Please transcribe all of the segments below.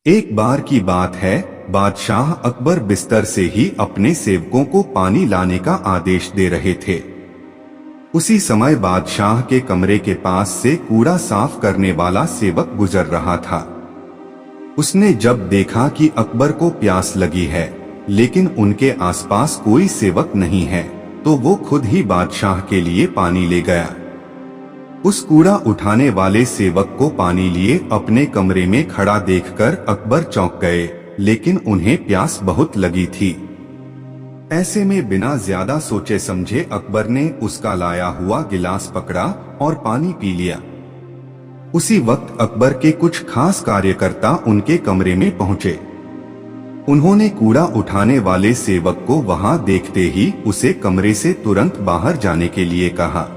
एक बार की बात है, बादशाह अकबर बिस्तर से ही अपने सेवकों को पानी लाने का आदेश दे रहे थे। उसी समय बादशाह के कमरे के पास से कूड़ा साफ करने वाला सेवक गुजर रहा था। उसने जब देखा कि अकबर को प्यास लगी है, लेकिन उनके आसपास कोई सेवक नहीं है, तो वो खुद ही बादशाह के लिए पानी ले गया। उस कूड़ा उठाने वाले सेवक को पानी लिए अपने कमरे में खड़ा देखकर अकबर चौंक गए, लेकिन उन्हें प्यास बहुत लगी थी। ऐसे में बिना ज्यादा सोचे समझे अकबर ने उसका लाया हुआ गिलास पकड़ा और पानी पी लिया। उसी वक्त अकबर के कुछ खास कार्यकर्ता उनके कमरे में पहुंचे। उन्होंने कूड़ा उठाने वाले सेवक को वहां देखते ही उसे कमरे से तुरंत बाहर जाने के लिए कहा।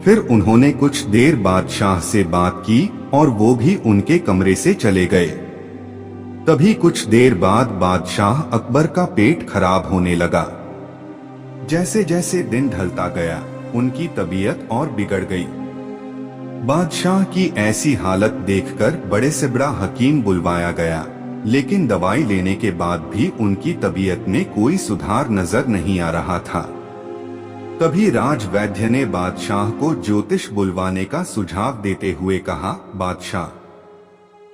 फिर उन्होंने कुछ देर बादशाह से बात की और वो भी उनके कमरे से चले गए। तभी कुछ देर बाद बादशाह अकबर का पेट खराब होने लगा। जैसे जैसे दिन ढलता गया, उनकी तबीयत और बिगड़ गई। बादशाह की ऐसी हालत देखकर बड़े से बड़ा हकीम बुलवाया गया, लेकिन दवाई लेने के बाद भी उनकी तबीयत में कोई सुधार नजर नहीं आ रहा था। तभी राजवैद्य ने बादशाह को ज्योतिष बुलवाने का सुझाव देते हुए कहा, बादशाह,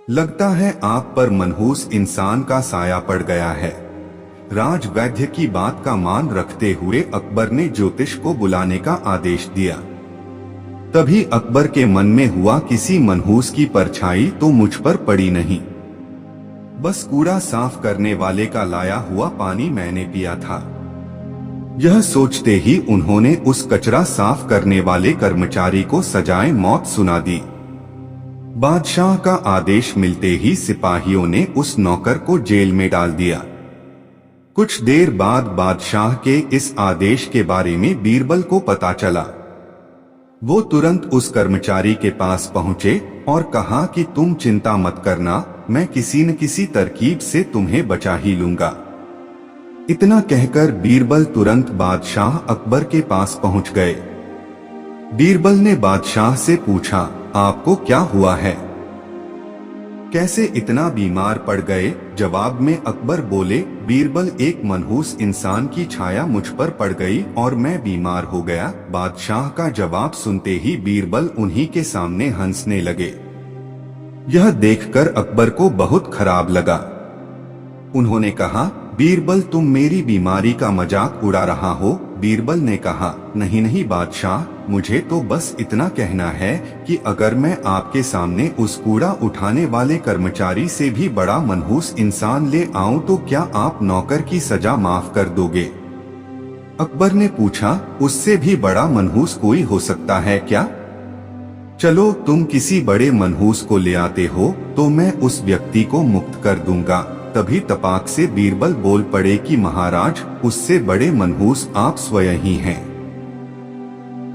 लगता है आप पर मनहूस इंसान का साया पड़ गया है। राजवैद्य की बात का मान रखते हुए अकबर ने ज्योतिष को बुलाने का आदेश दिया। तभी अकबर के मन में हुआ, किसी मनहूस की परछाई तो मुझ पर पड़ी नहीं, बस कूड़ा साफ करने वाले का लाया हुआ पानी मैंने पिया था। यह सोचते ही उन्होंने उस कचरा साफ करने वाले कर्मचारी को सजाए मौत सुना दी। बादशाह का आदेश मिलते ही सिपाहियों ने उस नौकर को जेल में डाल दिया। कुछ देर बाद बादशाह के इस आदेश के बारे में बीरबल को पता चला। वो तुरंत उस कर्मचारी के पास पहुंचे और कहा कि तुम चिंता मत करना, मैं किसी न किसी तरकीब से तुम्हें बचा ही लूंगा। इतना कहकर बीरबल तुरंत बादशाह अकबर के पास पहुंच गए। बीरबल ने बादशाह से पूछा, आपको क्या हुआ है, कैसे इतना बीमार पड़ गए? जवाब में अकबर बोले, बीरबल, एक मनहूस इंसान की छाया मुझ पर पड़ गई और मैं बीमार हो गया। बादशाह का जवाब सुनते ही बीरबल उन्हीं के सामने हंसने लगे। यह देखकर अकबर को बहुत खराब लगा। उन्होंने कहा, बीरबल, तुम मेरी बीमारी का मजाक उड़ा रहा हो। बीरबल ने कहा, नहीं नहीं बादशाह, मुझे तो बस इतना कहना है कि अगर मैं आपके सामने उस कूड़ा उठाने वाले कर्मचारी से भी बड़ा मनहूस इंसान ले आऊं तो क्या आप नौकर की सजा माफ कर दोगे? अकबर ने पूछा, उससे भी बड़ा मनहूस कोई हो सकता है क्या? चलो, तुम किसी बड़े मनहूस को ले आते हो तो मैं उस व्यक्ति को मुक्त कर दूंगा। तभी तपाक से बीरबल बोल पड़े कि महाराज, उससे बड़े मनहूस आप स्वयं ही हैं।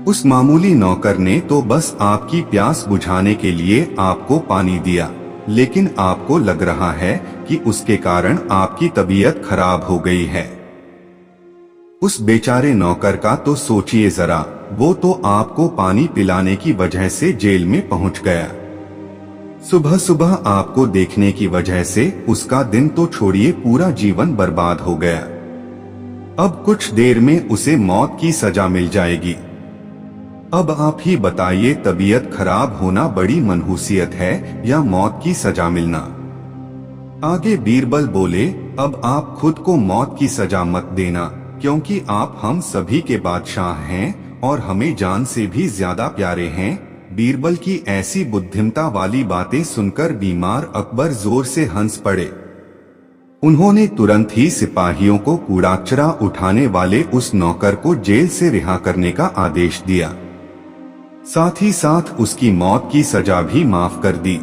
उस मामूली नौकर ने तो बस आपकी प्यास बुझाने के लिए आपको पानी दिया, लेकिन आपको लग रहा है कि उसके कारण आपकी तबीयत खराब हो गई है। उस बेचारे नौकर का तो सोचिए जरा, वो तो आपको पानी पिलाने की वजह से जेल में पहुंच गया। सुबह सुबह आपको देखने की वजह से उसका दिन तो छोड़िए, पूरा जीवन बर्बाद हो गया। अब कुछ देर में उसे मौत की सजा मिल जाएगी। अब आप ही बताइए, तबीयत खराब होना बड़ी मनहूसियत है या मौत की सजा मिलना? आगे बीरबल बोले, अब आप खुद को मौत की सजा मत देना, क्योंकि आप हम सभी के बादशाह हैं और हमें जान से भी ज्यादा प्यारे हैं। बीरबल की ऐसी बुद्धिमता वाली बातें सुनकर बीमार अकबर जोर से हंस पड़े। उन्होंने तुरंत ही सिपाहियों को कूड़ा उठाने वाले उस नौकर को जेल से रिहा करने का आदेश दिया। साथ ही साथ उसकी मौत की सजा भी माफ कर दी।